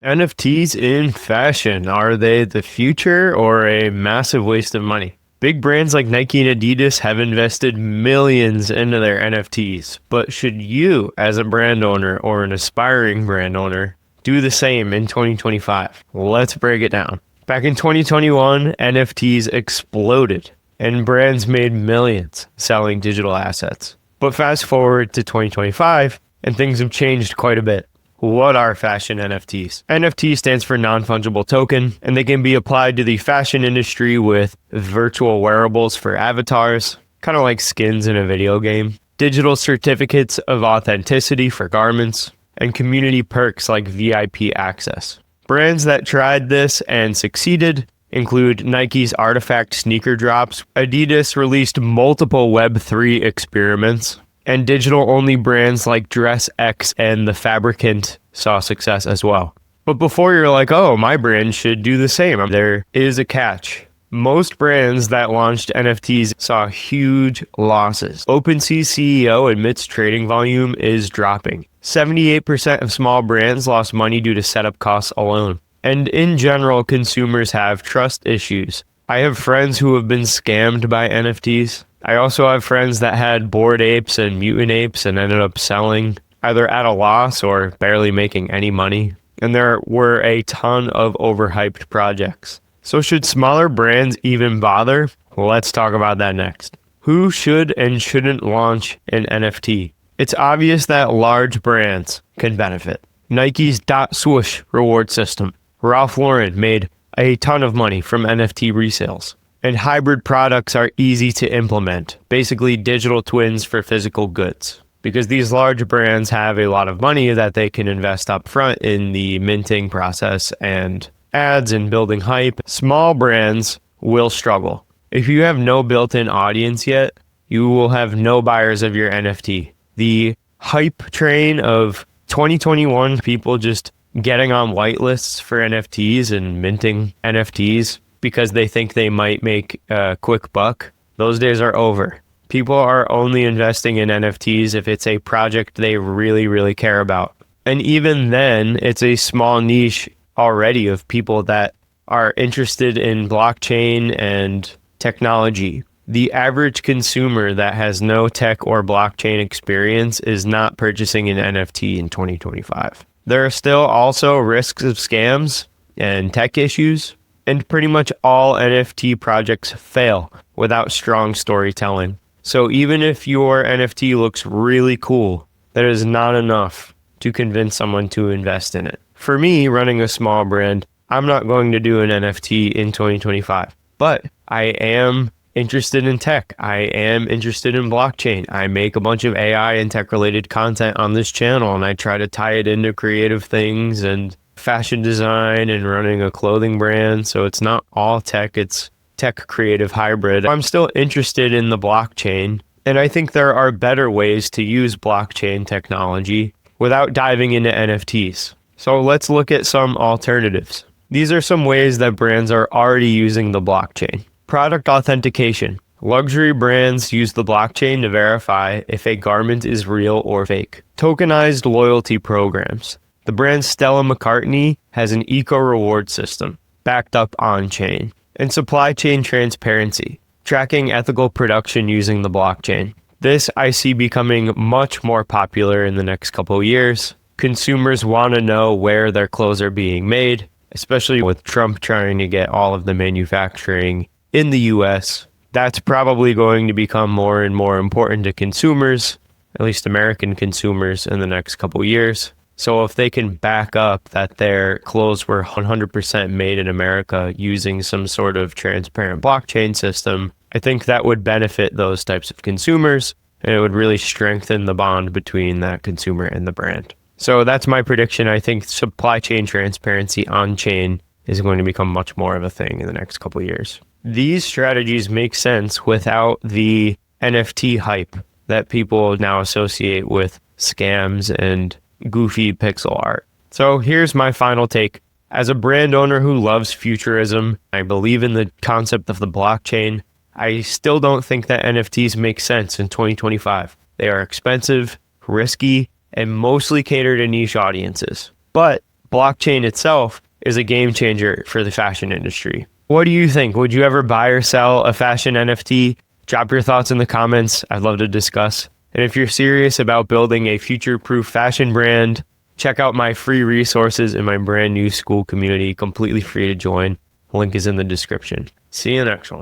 NFTs in fashion, are they the future or a massive waste of money? Big brands like Nike and Adidas have invested millions into their NFTs, but should you, as a brand owner or an aspiring brand owner, do the same in 2025? Let's break it down. Back in 2021, NFTs exploded and brands made millions selling digital assets. But fast forward to 2025 and things have changed quite a bit. What are fashion NFTs? NFT stands for non-fungible token, and they can be applied to the fashion industry with virtual wearables for avatars, kind of like skins in a video game, digital certificates of authenticity for garments, and community perks like VIP access. Brands that tried this and succeeded include Nike's Artifact sneaker drops. Adidas released multiple Web3 experiments, and digital-only brands like DressX and The Fabricant saw success as well. But before you're like, oh, my brand should do the same, there is a catch. Most brands that launched NFTs saw huge losses. OpenSea's CEO admits trading volume is dropping. 78% of small brands lost money due to setup costs alone. And in general, consumers have trust issues. I have friends who have been scammed by NFTs. I also have friends that had Bored Apes and Mutant Apes and ended up selling either at a loss or barely making any money. And there were a ton of overhyped projects. So should smaller brands even bother? Let's talk about that next. Who should and shouldn't launch an NFT? It's obvious that large brands can benefit. Nike's Dot Swoosh reward system. Ralph Lauren made a ton of money from NFT resales. And hybrid products are easy to implement, basically digital twins for physical goods. Because these large brands have a lot of money that they can invest up front in the minting process and ads and building hype. Small brands will struggle. If you have no built-in audience yet, you will have no buyers of your NFT. The hype train of 2021, people just getting on whitelists for NFTs and minting NFTs because they think they might make a quick buck, those days are over. People are only investing in NFTs if it's a project they really, really care about. And even then, it's a small niche already of people that are interested in blockchain and technology. The average consumer that has no tech or blockchain experience is not purchasing an NFT in 2025. There are still also risks of scams and tech issues, and pretty much all NFT projects fail without strong storytelling. So even if your NFT looks really cool, that is not enough to convince someone to invest in it. For me, running a small brand, I'm not going to do an NFT in 2025, but I am interested in tech. I am interested in blockchain. I make a bunch of AI and tech related content on this channel, and I try to tie it into creative things and fashion design and running a clothing brand. So it's not all tech, it's tech creative hybrid. I'm still interested in the blockchain, and I think there are better ways to use blockchain technology without diving into NFTs. So let's look at some alternatives. These are some ways that brands are already using the blockchain. Product authentication. Luxury brands use the blockchain to verify if a garment is real or fake. Tokenized loyalty programs. The brand Stella McCartney has an eco-reward system backed up on-chain. And supply chain transparency, tracking ethical production using the blockchain. This I see becoming much more popular in the next couple of years. Consumers want to know where their clothes are being made, especially with Trump trying to get all of the manufacturing in the US. That's probably going to become more and more important to consumers, at least American consumers, in the next couple of years. So if they can back up that their clothes were 100% made in America using some sort of transparent blockchain system, I think that would benefit those types of consumers, and it would really strengthen the bond between that consumer and the brand. So that's my prediction. I think supply chain transparency on-chain is going to become much more of a thing in the next couple of years. These strategies make sense without the NFT hype that people now associate with scams and goofy pixel art. So here's my final take. As a brand owner who loves futurism, I believe in the concept of the blockchain. I still don't think that NFTs make sense in 2025. They are expensive, risky, and mostly cater to niche audiences. But blockchain itself is a game changer for the fashion industry. What do you think? Would you ever buy or sell a fashion NFT? Drop your thoughts in the comments. I'd love to discuss. And if you're serious about building a future-proof fashion brand, check out my free resources in my brand new school community, completely free to join. Link is in the description. See you next one.